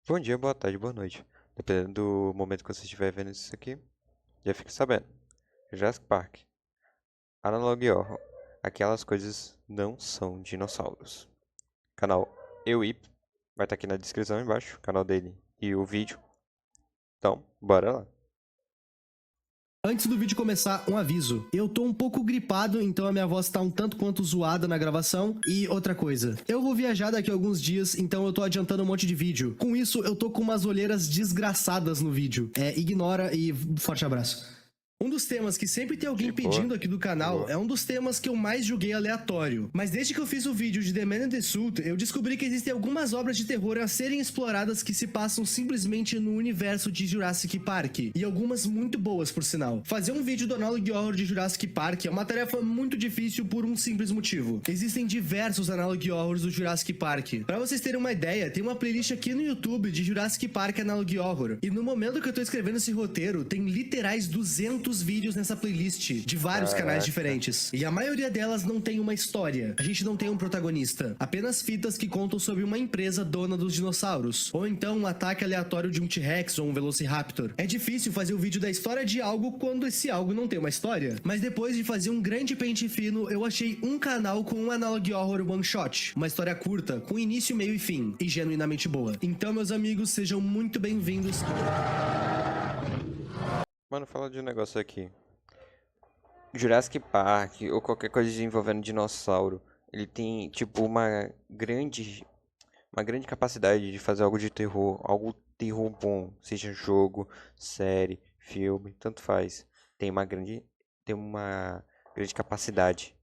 Bom dia, boa tarde, boa noite. Dependendo do momento que você estiver vendo isso aqui, já fique sabendo. Jurassic Park, Analog Horror. Aquelas coisas não são dinossauros. Canal EUIP vai estar aqui na descrição embaixo, o canal dele e o vídeo. Então, bora lá. Antes do vídeo começar, um aviso. Eu tô um pouco gripado, então a minha voz tá um tanto quanto zoada na gravação. E outra coisa, eu vou viajar daqui a alguns dias, então eu tô adiantando um monte de vídeo. Com isso, eu tô com umas olheiras desgraçadas no vídeo. Ignora e forte abraço. Um dos temas que sempre tem alguém De boa, pedindo aqui do canal boa. é um dos temas que eu mais julguei aleatório. Mas desde que eu fiz o vídeo de The Man in the Suit, eu descobri que existem algumas obras de terror a serem exploradas que se passam simplesmente no universo de Jurassic Park. E algumas muito boas, por sinal. Fazer um vídeo do Analog Horror de Jurassic Park é uma tarefa muito difícil por um simples motivo. Existem diversos Analog Horrors do Jurassic Park. Pra vocês terem uma ideia, tem uma playlist aqui no YouTube de Jurassic Park Analog Horror. E no momento que eu tô escrevendo esse roteiro, tem literais 200 vídeos nessa playlist de vários canais Caraca. diferentes. E a maioria delas não tem uma história. A gente não tem um protagonista. Apenas fitas que contam sobre uma empresa dona dos dinossauros. Ou então um ataque aleatório de um T-Rex ou um Velociraptor. É difícil fazer o vídeo da história de algo quando esse algo não tem uma história. Mas depois de fazer um grande pente fino, eu achei um canal com um Analog Horror One Shot. Uma história curta, com início, meio e fim. E genuinamente boa. Então, meus amigos, sejam muito bem-vindos. Mano, fala de um negócio aqui. Jurassic Park ou qualquer coisa envolvendo dinossauro, ele tem tipo uma grande capacidade de fazer algo de terror, algo terror bom, seja jogo, série, filme, tanto faz. Tem uma grande, tem uma grande capacidade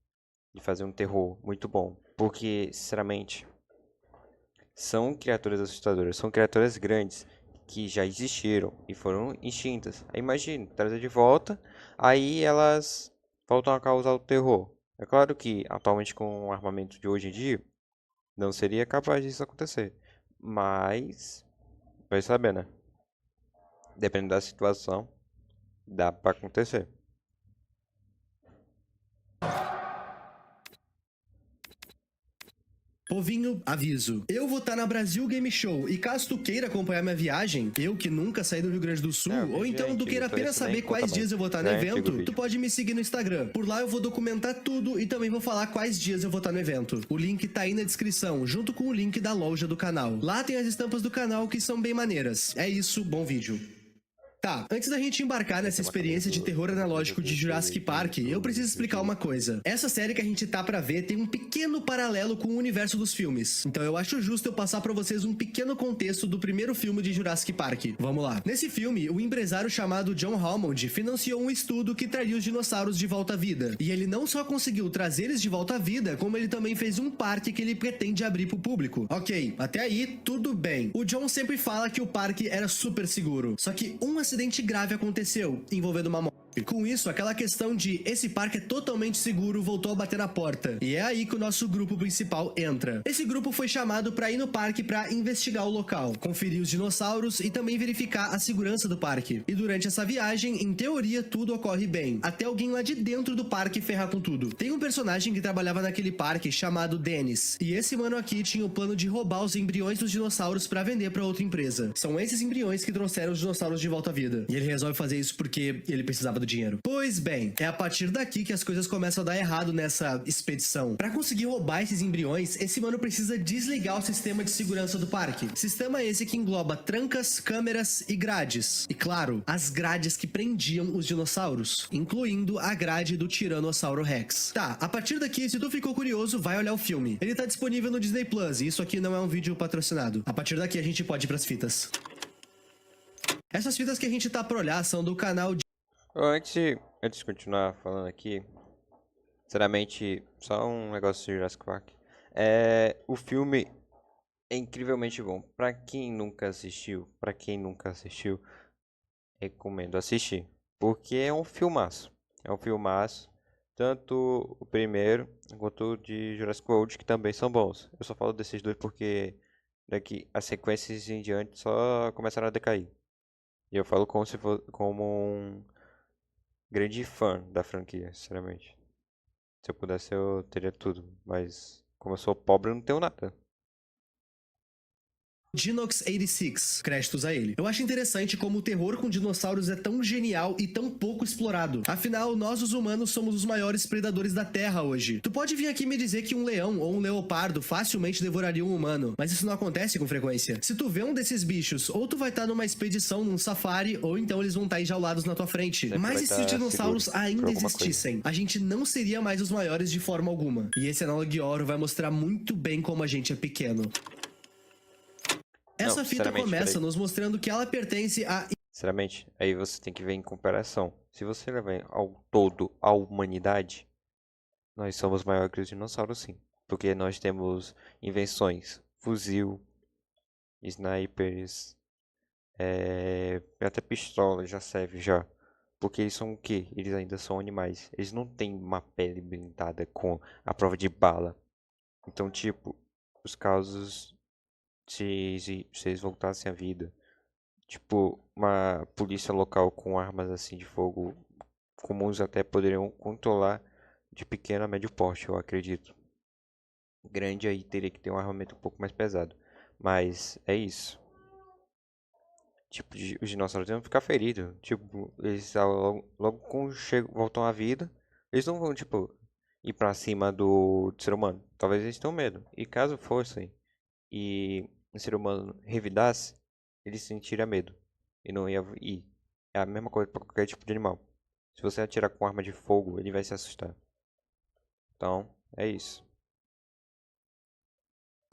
de fazer um terror muito bom, porque, sinceramente, são criaturas assustadoras, são criaturas grandes que já existiram e foram extintas. Aí imagine, trazer de volta, aí elas voltam a causar o terror. É claro que atualmente com o armamento de hoje em dia não seria capaz disso acontecer, mas vai saber, né? Dependendo da situação, dá pra acontecer. Povinho, aviso. Eu vou estar na Brasil Game Show e caso tu queira acompanhar minha viagem, eu que nunca saí do Rio Grande do Sul, É, o ou vídeo é então tu antigo, queira então apenas isso nem saber conta quais dias mais. eu vou estar no Já é antigo o evento, tu vídeo. pode me seguir no Instagram. Por lá eu vou documentar tudo e também vou falar quais dias eu vou estar no evento. O link tá aí na descrição, junto com o link da loja do canal. Lá tem as estampas do canal que são bem maneiras. É isso, bom vídeo. Tá, antes da gente embarcar Vai nessa ter uma camisa experiência de terror uma camisa analógico de Jurassic Park, eu preciso explicar uma coisa. Essa série que a gente tá pra ver tem um pequeno paralelo com o universo dos filmes. Então eu acho justo eu passar pra vocês um pequeno contexto do primeiro filme de Jurassic Park. Vamos lá. Nesse filme, o empresário chamado John Hammond financiou um estudo que traria os dinossauros de volta à vida. E ele não só conseguiu trazer eles de volta à vida, como ele também fez um parque que ele pretende abrir pro público. Ok, até aí, tudo bem. O John sempre fala que o parque era super seguro. Só que um acidente grave aconteceu, envolvendo uma morte. Com isso, aquela questão de esse parque é totalmente seguro voltou a bater na porta. E é aí que o nosso grupo principal entra. Esse grupo foi chamado para ir no parque para investigar o local, conferir os dinossauros e também verificar a segurança do parque. E durante essa viagem, em teoria, tudo ocorre bem. Até alguém lá de dentro do parque ferrar com tudo. Tem um personagem que trabalhava naquele parque chamado Dennis. E esse mano aqui tinha o plano de roubar os embriões dos dinossauros para vender para outra empresa. São esses embriões que trouxeram os dinossauros de volta à vida. E ele resolve fazer isso porque ele precisava do dinheiro. Pois bem, é a partir daqui que as coisas começam a dar errado nessa expedição. Para conseguir roubar esses embriões, esse mano precisa desligar o sistema de segurança do parque. Sistema esse que engloba trancas, câmeras e grades. E claro, as grades que prendiam os dinossauros, incluindo a grade do Tiranossauro Rex. Tá, a partir daqui, se tu ficou curioso, vai olhar o filme. Ele tá disponível no Disney Plus, e isso aqui não é um vídeo patrocinado. A partir daqui a gente pode ir pras fitas. Essas fitas que a gente tá pra olhar são do canal de... Antes de continuar falando aqui, sinceramente, só um negócio de Jurassic Park. O filme é incrivelmente bom. Pra quem nunca assistiu, recomendo assistir. Porque é um filmaço. É um filmaço. Tanto o primeiro quanto o de Jurassic World, que também são bons. Eu só falo desses dois porque daqui as sequências em diante só começaram a decair. E eu falo como se fosse como um grande fã da franquia, sinceramente. Se eu pudesse, eu teria tudo. Mas como eu sou pobre, eu não tenho nada. Dinox 86, créditos a ele. Eu acho interessante como o terror com dinossauros é tão genial e tão pouco explorado. Afinal, nós os humanos somos os maiores predadores da Terra hoje. Tu pode vir aqui me dizer que um leão ou um leopardo facilmente devoraria um humano, mas isso não acontece com frequência. Se tu vê um desses bichos, ou tu vai estar numa expedição, num safari, ou então eles vão estar enjaulados na tua frente. Sempre Mas vai e se os estar dinossauros seguro por ainda alguma coisa. existissem? A gente não seria mais os maiores de forma alguma. E esse Analogioro vai mostrar muito bem como a gente é pequeno. Essa Não, fita sinceramente, começa peraí. nos mostrando que ela pertence a Sinceramente, aí você tem que ver em comparação. Se você levar ao todo a humanidade, nós somos maiores que os dinossauros, sim. Porque nós temos invenções, fuzil, snipers, até pistola já serve já. Porque eles são o quê? Eles ainda são animais. Eles não têm uma pele blindada com a prova de bala. Então, tipo, os casos se eles voltassem à vida, tipo, uma polícia local com armas assim de fogo comuns até poderiam controlar de pequeno a médio porte, eu acredito. Grande aí teria que ter um armamento um pouco mais pesado. Mas é isso. Tipo, os dinossauros iam ficar feridos. Tipo, eles logo quando chegam, voltam à vida, eles não vão, tipo, ir pra cima do ser humano. Talvez eles tenham medo. E caso fossem e o ser humano revidasse, ele sentiria medo. E não ia ir. É a mesma coisa para qualquer tipo de animal. Se você atirar com arma de fogo, ele vai se assustar. Então, é isso.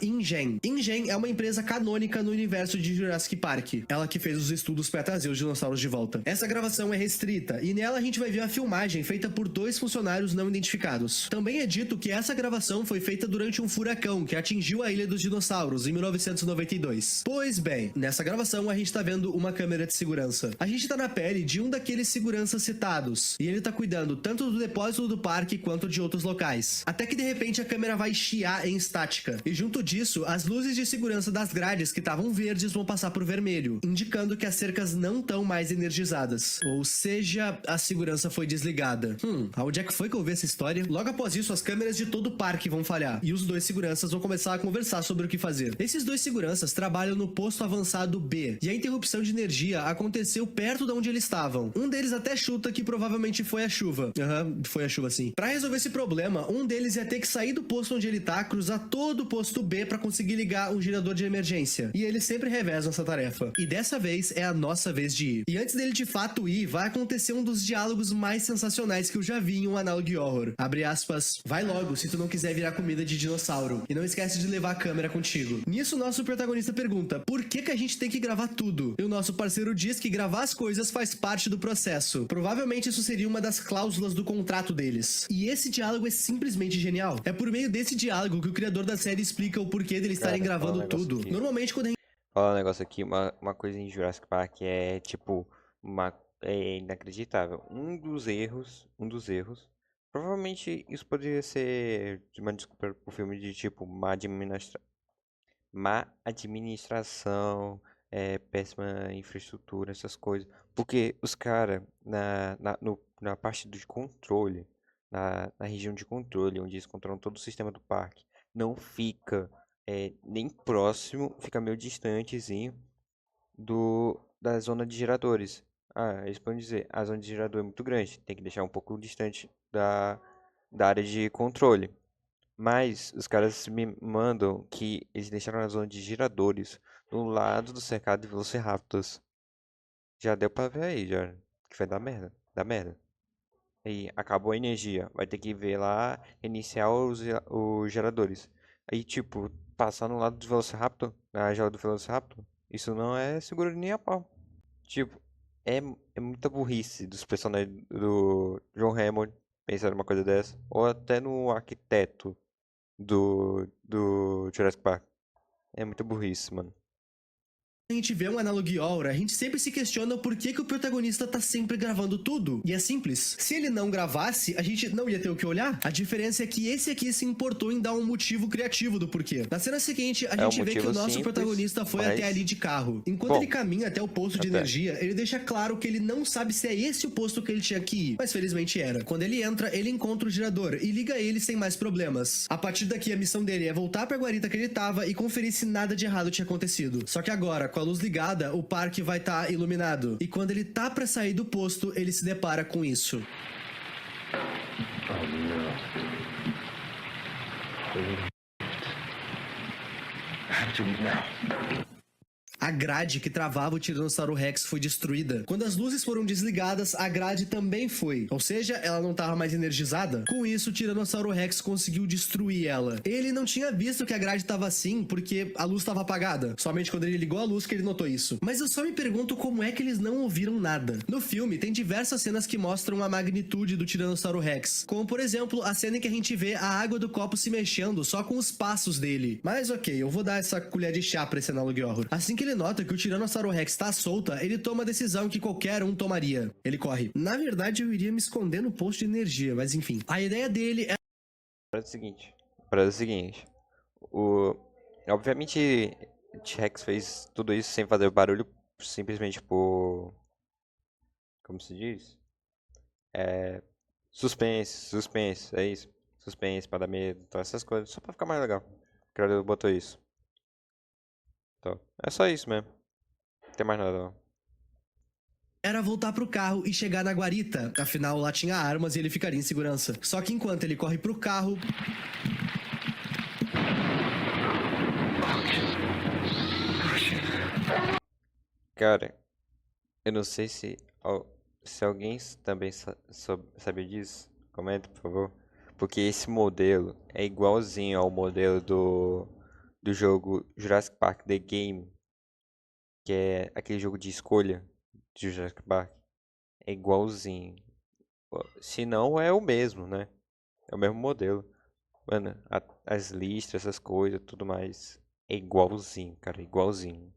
InGen. InGen é uma empresa canônica no universo de Jurassic Park. Ela que fez os estudos para trazer os dinossauros de volta. Essa gravação é restrita e nela a gente vai ver a filmagem feita por 2 funcionários não identificados. Também é dito que essa gravação foi feita durante um furacão que atingiu a Ilha dos Dinossauros em 1992. Pois bem, nessa gravação a gente tá vendo uma câmera de segurança. A gente tá na pele de um daqueles seguranças citados e ele tá cuidando tanto do depósito do parque quanto de outros locais. Até que de repente a câmera vai chiar em estática e junto disso, as luzes de segurança das grades que estavam verdes vão passar por vermelho, indicando que as cercas não estão mais energizadas. Ou seja, a segurança foi desligada. Aonde é que foi que eu vi essa história? Logo após isso, as câmeras de todo o parque vão falhar, e os 2 seguranças vão começar a conversar sobre o que fazer. Esses 2 seguranças trabalham no posto avançado B, e a interrupção de energia aconteceu perto de onde eles estavam. Um deles até chuta que provavelmente foi a chuva. Foi a chuva sim. Pra resolver esse problema, um deles ia ter que sair do posto onde ele tá, cruzar todo o posto B para conseguir ligar um gerador de emergência. E eles sempre revezam essa tarefa. E dessa vez é a nossa vez de ir. E antes dele de fato ir, vai acontecer um dos diálogos mais sensacionais que eu já vi em um análogo horror. Abre aspas, vai logo se tu não quiser virar comida de dinossauro. E não esquece de levar a câmera contigo. Nisso, nosso protagonista pergunta, por que a gente tem que gravar tudo? E o nosso parceiro diz que gravar as coisas faz parte do processo. Provavelmente isso seria uma das cláusulas do contrato deles. E esse diálogo é simplesmente genial. É por meio desse diálogo que o criador da série explica o porquê deles estarem Cara, fala um gravando negócio tudo. aqui. Normalmente quando a gente Fala um negócio aqui, uma coisa em Jurassic Park é tipo é inacreditável. Um dos erros, provavelmente isso poderia ser uma desculpa pro filme de tipo má administração, péssima infraestrutura, essas coisas. Porque os caras na parte de controle, na região de controle, onde eles controlam todo o sistema do parque, não fica nem próximo, fica meio distantezinho da zona de geradores. Ah, eles podem dizer, a zona de gerador é muito grande, tem que deixar um pouco distante da área de controle. Mas os caras me mandam que eles deixaram a zona de giradores do lado do cercado de Velociraptors. Já deu pra ver aí, já. Que vai dar merda. Dá merda. Aí acabou a energia. Vai ter que ver lá, iniciar os geradores. Aí, tipo, passar no lado do Velociraptor, na jaula do Velociraptor, isso não é seguro nem a pau. Tipo, é, é muita burrice dos personagens do John Hammond pensar numa coisa dessa. Ou até no arquiteto do Jurassic Park. É muita burrice, mano. A gente vê um Analog a gente sempre se questiona por que o protagonista tá sempre gravando tudo. E é simples. Se ele não gravasse, a gente não ia ter o que olhar. A diferença é que esse aqui se importou em dar um motivo criativo do porquê. Na cena seguinte, a gente vê que o nosso protagonista foi até ali de carro. Enquanto ele caminha até o posto de energia, ele deixa claro que ele não sabe se é esse o posto que ele tinha que ir. Mas felizmente era. Quando ele entra, ele encontra o gerador e liga ele sem mais problemas. A partir daqui, a missão dele é voltar pra guarita que ele tava e conferir se nada de errado tinha acontecido. Só que agora, com a luz ligada, o parque vai estar iluminado. E quando ele tá pra sair do posto, ele se depara com isso. A grade que travava o Tiranossauro Rex foi destruída. Quando as luzes foram desligadas, a grade também foi. Ou seja, ela não estava mais energizada. Com isso, o Tiranossauro Rex conseguiu destruir ela. Ele não tinha visto que a grade estava assim porque a luz estava apagada. Somente quando ele ligou a luz que ele notou isso. Mas eu só me pergunto como é que eles não ouviram nada. No filme, tem diversas cenas que mostram a magnitude do Tiranossauro Rex. Como, por exemplo, a cena em que a gente vê a água do copo se mexendo só com os passos dele. Mas ok, eu vou dar essa colher de chá pra esse Analog Horror. Assim que ele nota que o Tiranossauro Rex tá solta, ele toma a decisão que qualquer um tomaria. Ele corre. Na verdade, eu iria me esconder no posto de energia, mas enfim. A ideia dele é... Parada é o seguinte. Obviamente, T-Rex fez tudo isso sem fazer barulho, simplesmente por... Como se diz? Suspense, é isso. Suspense, pra dar medo, então essas coisas, só pra ficar mais legal. O criador botou isso. Então, é só isso mesmo. Não tem mais nada não. Era voltar pro carro e chegar na guarita. Afinal, lá tinha armas e ele ficaria em segurança. Só que enquanto ele corre pro carro... Cara, eu não sei se alguém também sabe disso. Comenta, por favor. Porque esse modelo é igualzinho ao modelo do jogo Jurassic Park The Game, que é aquele jogo de escolha de Jurassic Park. É igualzinho. Se não, é o mesmo, né? É o mesmo modelo. Mano, as listras, essas coisas, tudo mais. É igualzinho, cara, igualzinho.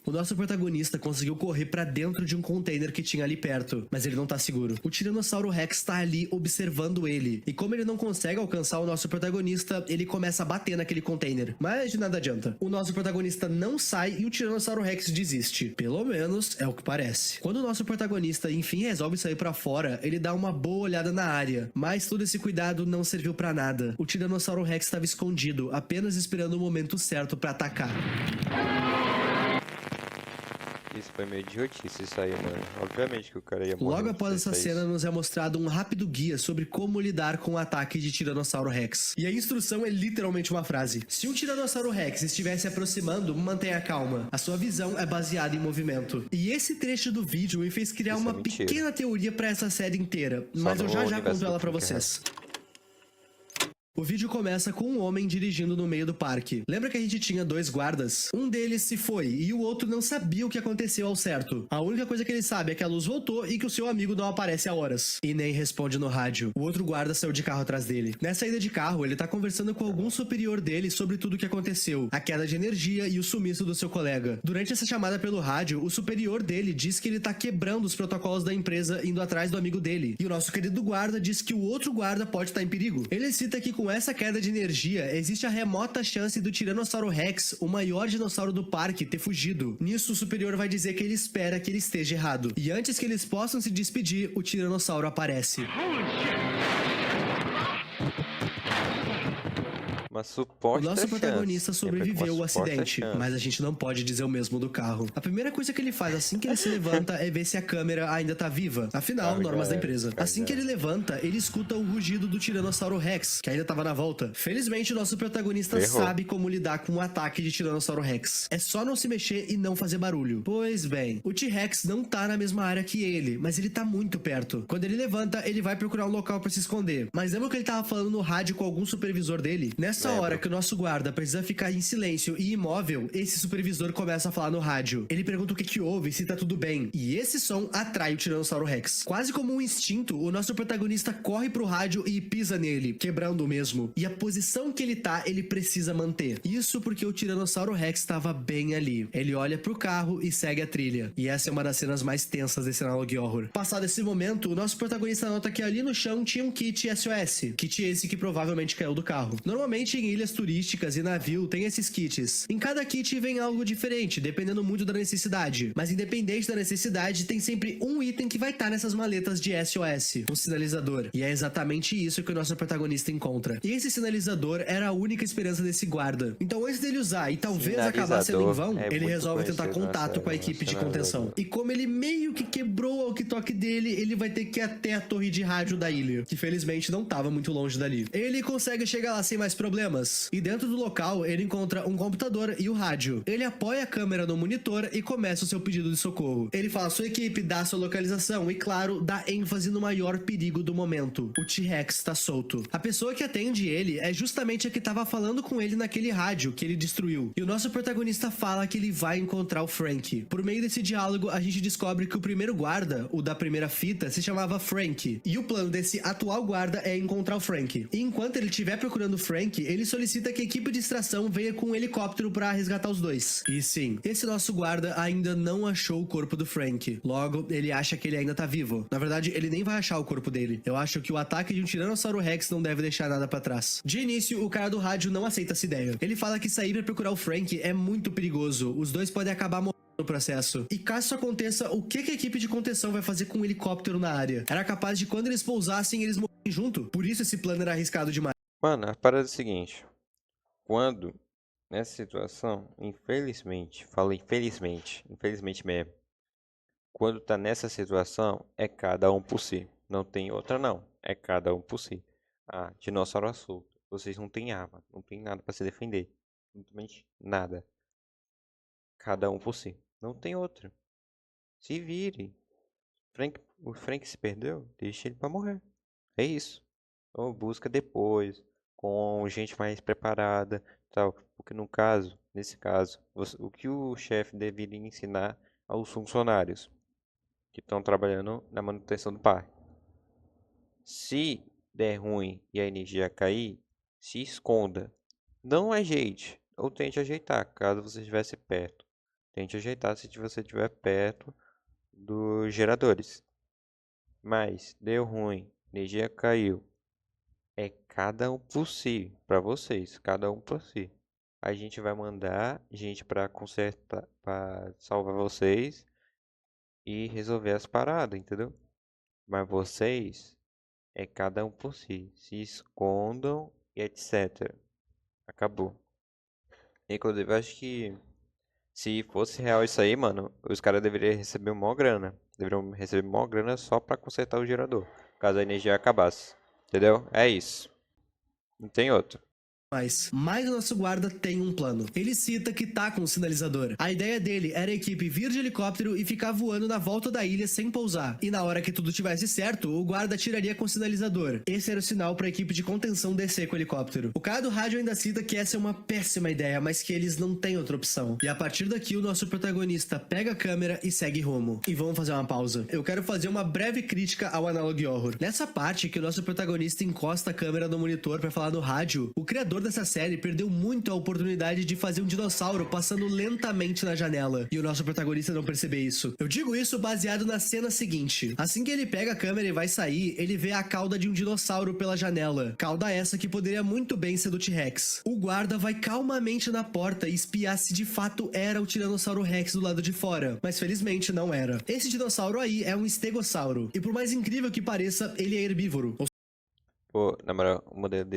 O nosso protagonista conseguiu correr pra dentro de um container que tinha ali perto, mas ele não tá seguro. O Tiranossauro Rex tá ali observando ele, e como ele não consegue alcançar o nosso protagonista, ele começa a bater naquele container, mas de nada adianta. O nosso protagonista não sai e o Tiranossauro Rex desiste. Pelo menos é o que parece. Quando o nosso protagonista enfim resolve sair pra fora, ele dá uma boa olhada na área, mas todo esse cuidado não serviu pra nada. O Tiranossauro Rex estava escondido, apenas esperando o momento certo pra atacar. Isso foi meio idiotice isso aí, mano. Obviamente que o cara ia morrer. Logo após essa cena, nos é mostrado um rápido guia sobre como lidar com o ataque de Tiranossauro Rex. E a instrução é literalmente uma frase. Se um Tiranossauro Rex estiver se aproximando, mantenha calma. A sua visão é baseada em movimento. E esse trecho do vídeo me fez criar uma pequena teoria pra essa série inteira. Mas eu já conto ela pra vocês. O vídeo começa com um homem dirigindo no meio do parque. Lembra que a gente tinha 2 guardas? Um deles se foi e o outro não sabia o que aconteceu ao certo. A única coisa que ele sabe é que a luz voltou e que o seu amigo não aparece há horas. E nem responde no rádio. O outro guarda saiu de carro atrás dele. Nessa ida de carro, ele tá conversando com algum superior dele sobre tudo o que aconteceu. A queda de energia e o sumiço do seu colega. Durante essa chamada pelo rádio, o superior dele diz que ele tá quebrando os protocolos da empresa indo atrás do amigo dele. E o nosso querido guarda diz que o outro guarda pode estar em perigo. Ele cita que com essa queda de energia, existe a remota chance do Tiranossauro Rex, o maior dinossauro do parque, ter fugido. Nisso, o superior vai dizer que ele espera que ele esteja errado. E antes que eles possam se despedir, o Tiranossauro aparece. Uma suposta O nosso protagonista chance. sobreviveu ao acidente, chance. mas a gente não pode dizer o mesmo do carro. A primeira coisa que ele faz assim que ele se levanta é ver se a câmera ainda tá viva. Afinal, normas da empresa. Assim que ele levanta, ele escuta o rugido do Tiranossauro Rex, que ainda tava na volta. Felizmente, o nosso protagonista sabe como lidar com o ataque de Tiranossauro Rex. É só não se mexer e não fazer barulho. Pois bem, o T-Rex não tá na mesma área que ele, mas ele tá muito perto. Quando ele levanta, ele vai procurar um local pra se esconder. Mas lembra que ele tava falando no rádio com algum supervisor dele? Nessa Nessa hora que o nosso guarda precisa ficar em silêncio e imóvel, esse supervisor começa a falar no rádio. Ele pergunta o que houve, se tá tudo bem. E esse som atrai o Tiranossauro Rex. Quase como um instinto, o nosso protagonista corre pro rádio e pisa nele, quebrando o mesmo. E a posição que ele tá, ele precisa manter. Isso porque o Tiranossauro Rex estava bem ali. Ele olha pro carro e segue a trilha. E essa é uma das cenas mais tensas desse Analog Horror. Passado esse momento, o nosso protagonista nota que ali no chão tinha um kit SOS. Kit esse que provavelmente caiu do carro. Normalmente em ilhas turísticas e navio tem esses kits. Em cada kit vem algo diferente, dependendo muito da necessidade. Mas independente da necessidade, tem sempre um item que vai estar nessas maletas de SOS. Um sinalizador. E é exatamente isso que o nosso protagonista encontra. E esse sinalizador era a única esperança desse guarda. Então antes dele usar e talvez acabar sendo em vão, ele resolve tentar contato com a equipe de contenção. E como ele meio que quebrou o walkie-talkie dele, ele vai ter que ir até a torre de rádio da ilha, que felizmente não estava muito longe dali. Ele consegue chegar lá sem mais problemas. E dentro do local, ele encontra um computador e o rádio. Ele apoia a câmera no monitor e começa o seu pedido de socorro. Ele fala a sua equipe, dá a sua localização e, claro, dá ênfase no maior perigo do momento. O T-Rex está solto. A pessoa que atende ele é justamente a que estava falando com ele naquele rádio que ele destruiu. E o nosso protagonista fala que ele vai encontrar o Frank. Por meio desse diálogo, a gente descobre que o primeiro guarda, o da primeira fita, se chamava Frank. E o plano desse atual guarda é encontrar o Frank. E enquanto ele estiver procurando o Frank, ele solicita que a equipe de extração venha com um helicóptero para resgatar os dois. E sim, esse nosso guarda ainda não achou o corpo do Frank. Logo, ele acha que ele ainda tá vivo. Na verdade, ele nem vai achar o corpo dele. Eu acho que o ataque de um Tiranossauro Rex não deve deixar nada pra trás. De início, o cara do rádio não aceita essa ideia. Ele fala que sair pra procurar o Frank é muito perigoso. Os dois podem acabar morrendo no processo. E caso isso aconteça, o que a equipe de contenção vai fazer com um helicóptero na área? Era capaz de quando eles pousassem, eles morrerem junto. Por isso esse plano era arriscado demais. Mano, a parada é a seguinte. Quando, nessa situação, infelizmente, falo infelizmente mesmo, quando tá nessa situação, é cada um por si. Não tem outra não, é cada um por si. Ah, dinossauro solto. Vocês não têm arma, não tem nada pra se defender. Simplesmente nada. Cada um por si. Não tem outra. Se vire. O Frank se perdeu, deixa ele pra morrer. É isso. Ou busca depois, com gente mais preparada, tal. Porque no caso, nesse caso, o que o chefe deveria ensinar aos funcionários que estão trabalhando na manutenção do parque? Se der ruim e a energia cair, se esconda. Não ajeite, ou tente ajeitar, caso você estivesse perto. Tente ajeitar se você estiver perto dos geradores. Mas deu ruim, energia caiu. É cada um por si, para vocês, cada um por si. A gente vai mandar gente para consertar, para salvar vocês e resolver as paradas, entendeu? Mas vocês é cada um por si, se escondam e etc. Acabou. Inclusive, eu acho que se fosse real isso aí, mano, os caras deveriam receber uma grana. Deveriam receber uma grana só pra consertar o gerador, caso a energia acabasse. Entendeu? É isso. Não tem outro. Mas o nosso guarda tem um plano. Ele cita que tá com um sinalizador. A ideia dele era a equipe vir de helicóptero e ficar voando na volta da ilha sem pousar. E na hora que tudo tivesse certo, o guarda tiraria com o sinalizador. Esse era o sinal para a equipe de contenção descer com o helicóptero. O cara do rádio ainda cita que essa é uma péssima ideia, mas que eles não têm outra opção. E a partir daqui, o nosso protagonista pega a câmera e segue rumo. E vamos fazer uma pausa. Eu quero fazer uma breve crítica ao Analog Horror. Nessa parte que o nosso protagonista encosta a câmera no monitor para falar no rádio, o criador dessa série perdeu muito a oportunidade de fazer um dinossauro passando lentamente na janela, e o nosso protagonista não perceber isso. Eu digo isso baseado na cena seguinte. Assim que ele pega a câmera e vai sair, ele vê a cauda de um dinossauro pela janela. Cauda essa que poderia muito bem ser do T-Rex. O guarda vai calmamente na porta e espiar se de fato era o Tiranossauro Rex do lado de fora, mas felizmente não era. Esse dinossauro aí é um estegossauro, e por mais incrível que pareça, ele é herbívoro. Pô, na moral, o modelo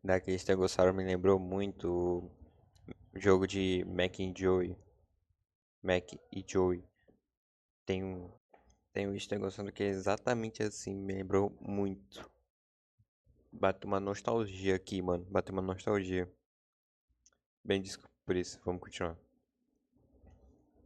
daquele estegossauro me lembrou muito o jogo de Mac e Joey. Mac e Joey. Tem um estegossauro que é exatamente assim, me lembrou muito. Bateu uma nostalgia aqui, mano. Bateu uma nostalgia. Bem, desculpa por isso, vamos continuar.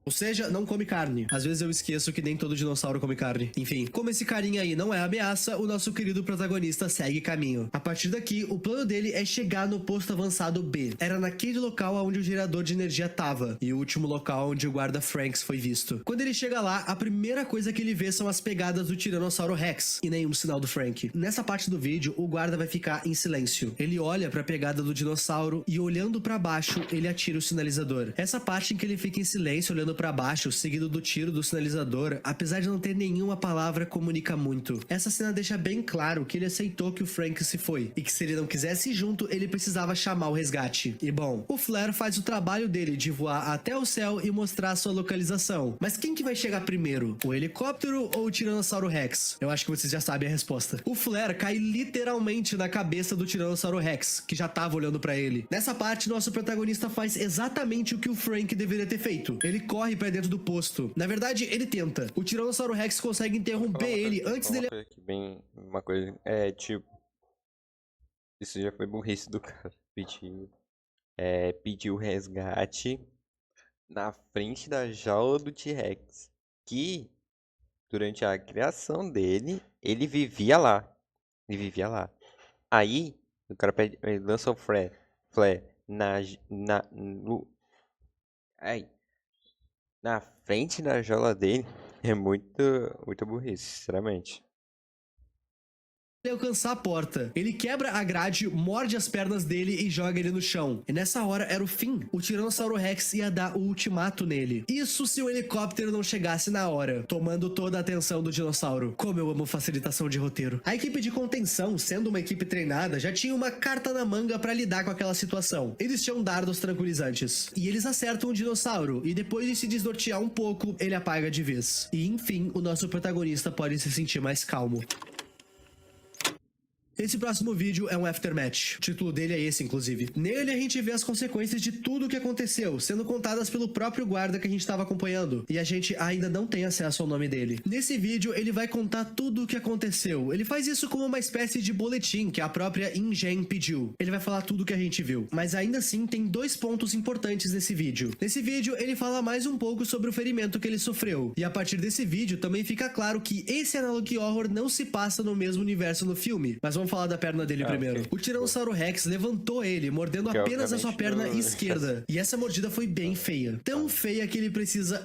Ou seja, não come carne. Às vezes eu esqueço que nem todo dinossauro come carne. Enfim, como esse carinha aí não é ameaça, o nosso querido protagonista segue caminho. A partir daqui, o plano dele é chegar no posto avançado B. Era naquele local onde o gerador de energia tava, e o último local onde o guarda Franks foi visto. Quando ele chega lá, a primeira coisa que ele vê são as pegadas do Tiranossauro Rex, e nenhum sinal do Frank. Nessa parte do vídeo, o guarda vai ficar em silêncio. Ele olha pra pegada do dinossauro e olhando pra baixo, ele atira o sinalizador. Essa parte em que ele fica em silêncio olhando pra baixo, seguido do tiro do sinalizador, apesar de não ter nenhuma palavra, comunica muito. Essa cena deixa bem claro que ele aceitou que o Frank se foi, e que se ele não quisesse ir junto, ele precisava chamar o resgate. E bom, o Flare faz o trabalho dele de voar até o céu e mostrar sua localização. Mas quem que vai chegar primeiro? O helicóptero ou o Tiranossauro Rex? Eu acho que vocês já sabem a resposta. O Flare cai literalmente na cabeça do Tiranossauro Rex, que já tava olhando pra ele. Nessa parte, nosso protagonista faz exatamente o que o Frank deveria ter feito. Ele corre pra dentro do posto. Na verdade, ele tenta. O Tiranossauro Rex consegue interromper ele antes dele... Uma coisa, tipo... Isso já foi burrice do cara. Pediu resgate na frente da jaula do T-Rex. Que, durante a criação dele, ele vivia lá. Aí, o cara ele lança o flare na frente da jaula dele. É muito burrice, sinceramente. alcançar a porta. Ele quebra a grade, morde as pernas dele e joga ele no chão. E nessa hora era o fim. O Tiranossauro Rex ia dar o ultimato nele. Isso se o helicóptero não chegasse na hora, tomando toda a atenção do dinossauro. Como eu amo facilitação de roteiro. A equipe de contenção, sendo uma equipe treinada, já tinha uma carta na manga pra lidar com aquela situação. Eles tinham dardos tranquilizantes. E eles acertam o dinossauro, e depois de se desnortear um pouco, ele apaga de vez. E enfim, o nosso protagonista pode se sentir mais calmo. Esse próximo vídeo é um aftermatch. O título dele é esse, inclusive. Nele a gente vê as consequências de tudo o que aconteceu, sendo contadas pelo próprio guarda que a gente estava acompanhando. E a gente ainda não tem acesso ao nome dele. Nesse vídeo, ele vai contar tudo o que aconteceu. Ele faz isso como uma espécie de boletim que a própria InGen pediu. Ele vai falar tudo o que a gente viu. Mas ainda assim, tem dois pontos importantes nesse vídeo. Nesse vídeo, ele fala mais um pouco sobre o ferimento que ele sofreu. E a partir desse vídeo, também fica claro que esse Analogue Horror não se passa no mesmo universo no filme. Mas vamos falar da perna dele primeiro. Okay. O Tiranossauro Rex levantou ele, mordendo apenas a sua perna esquerda. E essa mordida foi bem feia. Tão feia que ele precisa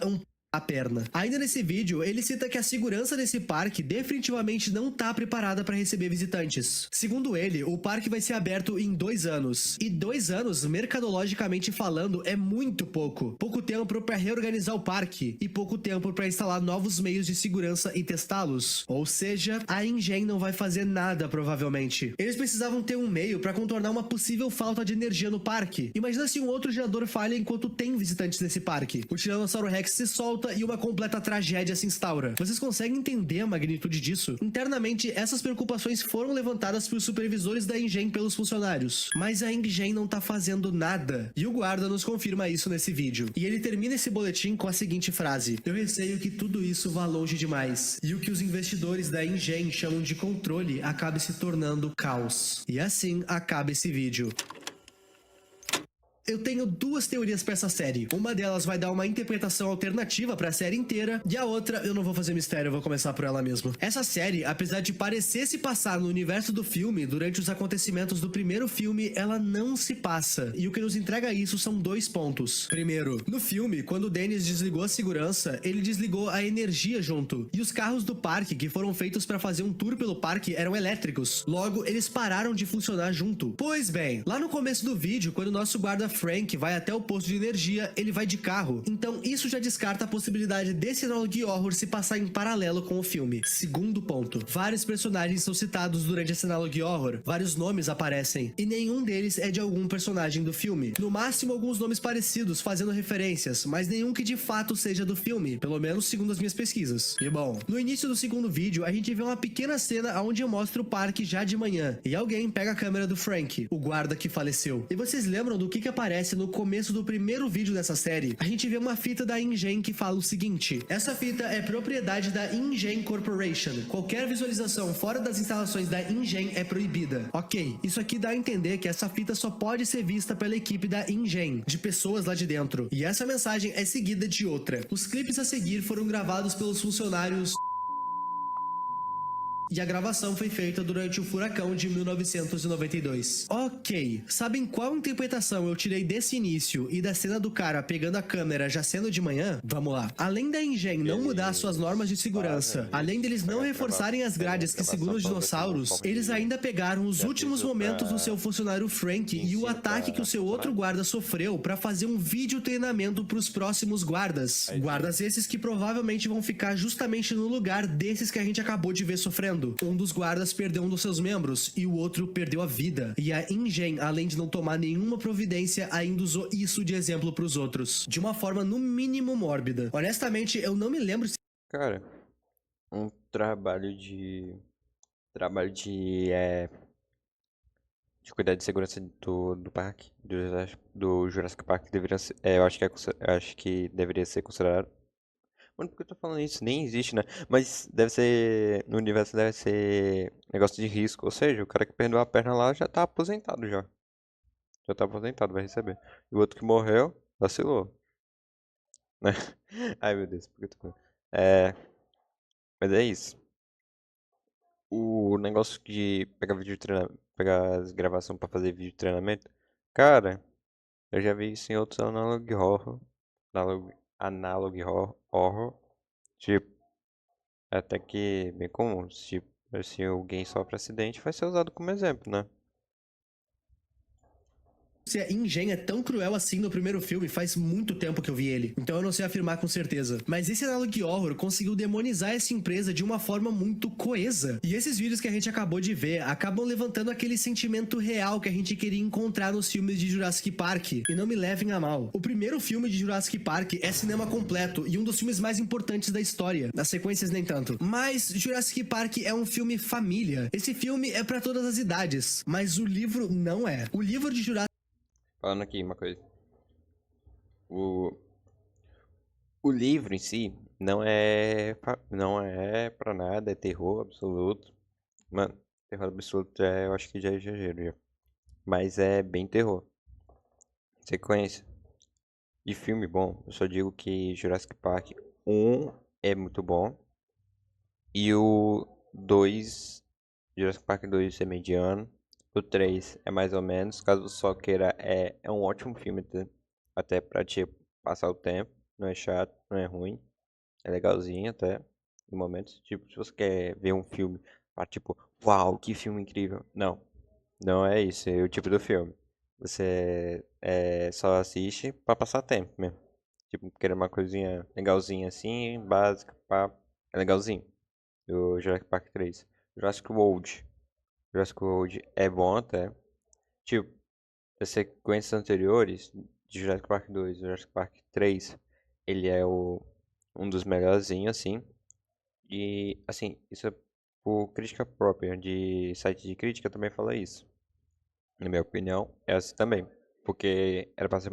a perna. Ainda nesse vídeo, ele cita que a segurança desse parque definitivamente não tá preparada para receber visitantes. Segundo ele, o parque vai ser aberto em 2 anos. E 2 anos, mercadologicamente falando, é muito pouco. Pouco tempo para reorganizar o parque e pouco tempo para instalar novos meios de segurança e testá-los. Ou seja, a InGen não vai fazer nada, provavelmente. Eles precisavam ter um meio para contornar uma possível falta de energia no parque. Imagina se um outro gerador falha enquanto tem visitantes nesse parque. O Tiranossauro Rex se solta e uma completa tragédia se instaura. Vocês conseguem entender a magnitude disso? Internamente, essas preocupações foram levantadas pelos supervisores da InGen pelos funcionários. Mas a InGen não tá fazendo nada. E o guarda nos confirma isso nesse vídeo. E ele termina esse boletim com a seguinte frase: "Eu receio que tudo isso vá longe demais. E o que os investidores da InGen chamam de controle acabe se tornando caos." E assim acaba esse vídeo. Eu tenho 2 teorias pra essa série. Uma delas vai dar uma interpretação alternativa pra série inteira, e a outra eu não vou fazer mistério, eu vou começar por ela mesmo. Essa série, apesar de parecer se passar no universo do filme, durante os acontecimentos do primeiro filme, ela não se passa. E o que nos entrega isso são 2 pontos. Primeiro, no filme, quando o Dennis desligou a segurança, ele desligou a energia junto. E os carros do parque, que foram feitos pra fazer um tour pelo parque, eram elétricos. Logo, eles pararam de funcionar junto. Pois bem, lá no começo do vídeo, quando o nosso guarda Frank vai até o posto de energia, ele vai de carro. Então isso já descarta a possibilidade desse Analogue Horror se passar em paralelo com o filme. Segundo ponto, vários personagens são citados durante esse Analogue Horror, vários nomes aparecem, e nenhum deles é de algum personagem do filme. No máximo alguns nomes parecidos fazendo referências, mas nenhum que de fato seja do filme, pelo menos segundo as minhas pesquisas. E bom, no início do segundo vídeo a gente vê uma pequena cena onde mostra o parque já de manhã, e alguém pega a câmera do Frank, o guarda que faleceu. E vocês lembram do que aparece aparece no começo do primeiro vídeo dessa série, a gente vê uma fita da InGen que fala o seguinte: essa fita é propriedade da InGen Corporation. Qualquer visualização fora das instalações da InGen é proibida. Ok, isso aqui dá a entender que essa fita só pode ser vista pela equipe da InGen, de pessoas lá de dentro. E essa mensagem é seguida de outra. Os clipes a seguir foram gravados pelos funcionários e a gravação foi feita durante o furacão de 1992. Ok, sabem qual interpretação eu tirei desse início e da cena do cara pegando a câmera já sendo de manhã? Vamos lá. Além da InGen não mudar suas normas de segurança, além deles não reforçarem as grades que seguram os dinossauros, eles ainda pegaram os últimos momentos do seu funcionário Frank e o ataque que o seu outro guarda sofreu pra fazer um vídeo treinamento pros próximos guardas. Guardas esses que provavelmente vão ficar justamente no lugar desses que a gente acabou de ver sofrendo. Um dos guardas perdeu um dos seus membros e o outro perdeu a vida. E a InGen, além de não tomar nenhuma providência, ainda usou isso de exemplo pros outros. De uma forma no mínimo mórbida. Honestamente, eu não me lembro se... Cara, um de cuidar de segurança do parque, do Jurassic Park, deveria ser, eu acho que eu acho que deveria ser considerado. Mano, por que eu tô falando isso? Nem existe, né? Mas deve ser. No universo deve ser negócio de risco. Ou seja, o cara que perdeu a perna lá já tá aposentado já. Já tá aposentado, vai receber. E o outro que morreu, vacilou. Né? Ai meu Deus, por que eu tô falando? É. Mas é isso. O negócio de pegar vídeo de treinamento. Pegar as gravações pra fazer vídeo de treinamento. Cara, eu já vi isso em outros analog horror. Analog horror. Tipo. Até que bem comum. Tipo, se alguém sofre acidente, vai ser usado como exemplo, né? se a InGen é tão cruel assim no primeiro filme, faz muito tempo que eu vi ele. Então eu não sei afirmar com certeza. Mas esse Analog Horror conseguiu demonizar essa empresa de uma forma muito coesa. E esses vídeos que a gente acabou de ver acabam levantando aquele sentimento real que a gente queria encontrar nos filmes de Jurassic Park. E não me levem a mal. O primeiro filme de Jurassic Park é cinema completo e um dos filmes mais importantes da história. Nas sequências nem tanto. Mas Jurassic Park é um filme família. Esse filme é pra todas as idades. Mas o livro não é. O livro de Jurassic Falando aqui uma coisa. O, o livro em si não é pra nada, é terror absoluto. Mano, terror absoluto eu acho que já é exagero já. Mas é bem terror. Sequência de filme bom, eu só digo que Jurassic Park 1 é muito bom. E o 2, Jurassic Park 2 é mediano. O 3 é mais ou menos. Caso só queira, é um ótimo filme até pra te passar o tempo. Não é chato, não é ruim. É legalzinho até. No momento, tipo, se você quer ver um filme pra tipo, uau, que filme incrível. Não, não é isso. É o tipo do filme. Você só assiste pra passar tempo mesmo. Tipo, querer uma coisinha legalzinha assim, básica, pá. É legalzinho. Do Jurassic Park 3. Jurassic World. Jurassic World é bom até. Tipo, as sequências anteriores de Jurassic Park 2 e Jurassic Park 3, ele é um dos melhorzinhos, assim. E, assim, isso é por crítica própria, de site de crítica também fala isso. Na minha opinião, é assim também. Porque era pra ser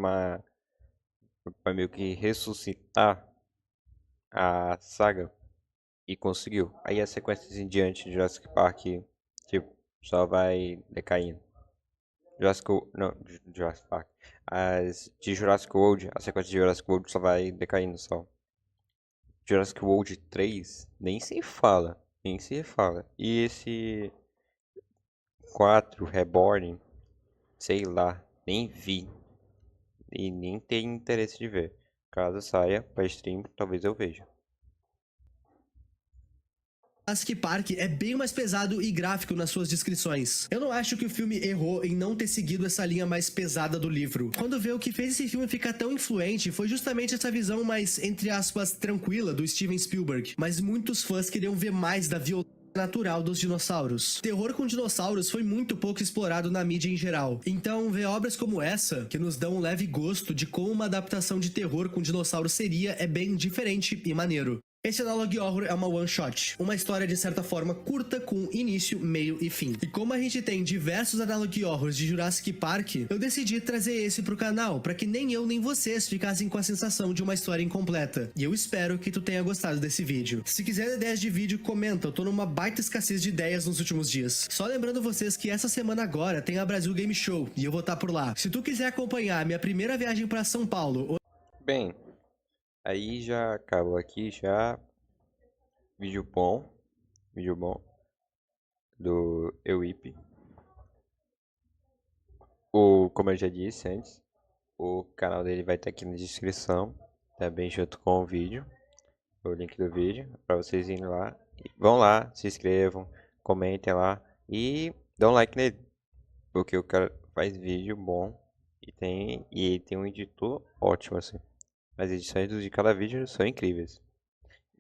pra meio que ressuscitar a saga e conseguiu. Aí as sequências em diante de Jurassic Park, tipo, só vai decaindo. Jurassic Park. As de Jurassic World, a sequência de Jurassic World só vai decaindo só. Jurassic World 3, nem se fala. Nem se fala. E esse 4, Reborn, sei lá, nem vi. E nem tenho interesse de ver. Caso saia pra stream, talvez eu veja. Jurassic Park é bem mais pesado e gráfico nas suas descrições. Eu não acho que o filme errou em não ter seguido essa linha mais pesada do livro. Quando vê o que fez esse filme ficar tão influente foi justamente essa visão mais, entre aspas, tranquila do Steven Spielberg. Mas muitos fãs queriam ver mais da violência natural dos dinossauros. Terror com dinossauros foi muito pouco explorado na mídia em geral. Então, ver obras como essa, que nos dão um leve gosto de como uma adaptação de terror com dinossauros seria, é bem diferente e maneiro. Esse Analog Horror é uma one shot, uma história de certa forma curta com início, meio e fim. E como a gente tem diversos Analog Horrors de Jurassic Park, eu decidi trazer esse pro canal, para que nem eu nem vocês ficassem com a sensação de uma história incompleta. E eu espero que tu tenha gostado desse vídeo. Se quiser ideias de vídeo, comenta, eu tô numa baita escassez de ideias nos últimos dias. Só lembrando vocês que essa semana agora tem a Brasil Game Show, e eu vou estar por lá. Se tu quiser acompanhar a minha primeira viagem para São Paulo... Bem, aí já acabou aqui já. Vídeo bom do Ewip. Como eu já disse antes, o canal dele vai estar aqui na descrição, também junto com o vídeo, o link do vídeo, para vocês irem lá. Vão lá, se inscrevam, comentem lá e dão um like nele, porque o cara faz vídeo bom e tem um editor ótimo assim. As edições de cada vídeo são incríveis.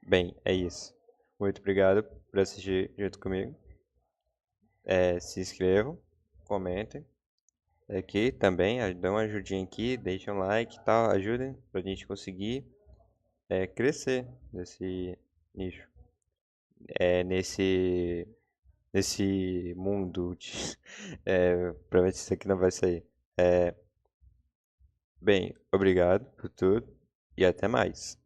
Bem, é isso. Muito obrigado por assistir junto comigo. Se inscrevam, comentem. Aqui também, dão uma ajudinha aqui, deixem um like e tal, ajudem pra gente conseguir crescer nesse nicho. Nesse mundo de, provavelmente isso aqui não vai sair. Bem, obrigado por tudo e até mais.